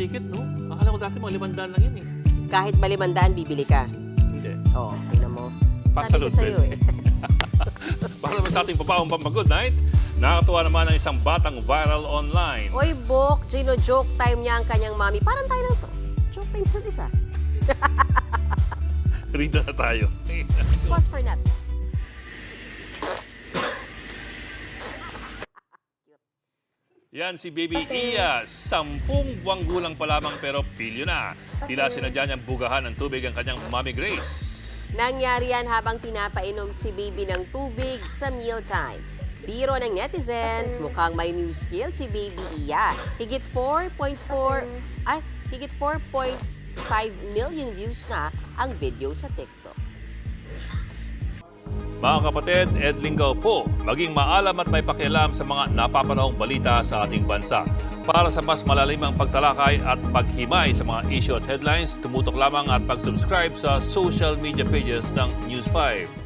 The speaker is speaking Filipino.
ticket, no? Akala ko dati mga 500 lang yun eh. Kahit ba 500, bibili ka. Hindi. Oo, tingnan mo. Sabi ko Pasalot sa'yo din. Para naman sa ating papaong Pampag-good night, nakakatuwa naman ang isang batang viral online. Oy, Bok, Gino-joke time niya ang kanyang mami. Parang tayo lang to. Joke time sa isa. Rito na tayo. Pause for nuts. Yan si Baby Iya, 10 buwang gulang pa lamang pero pilyo na. Tila sinadya niyang bugahan ng tubig ang kanyang Mommy Grace. Nangyari yan habang pinapainom si baby ng tubig sa mealtime. Biro ng netizens, mukhang may new skill si Baby Iya. Higit 4.5 million views na ang video sa TikTok. Mga kapatid, Ed Lingaw po, maging maalam at may pakialam sa mga napapanahong balita sa ating bansa. Para sa mas malalimang pagtalakay at paghimay sa mga issue at headlines, tumutok lamang at pag-subscribe sa social media pages ng News 5.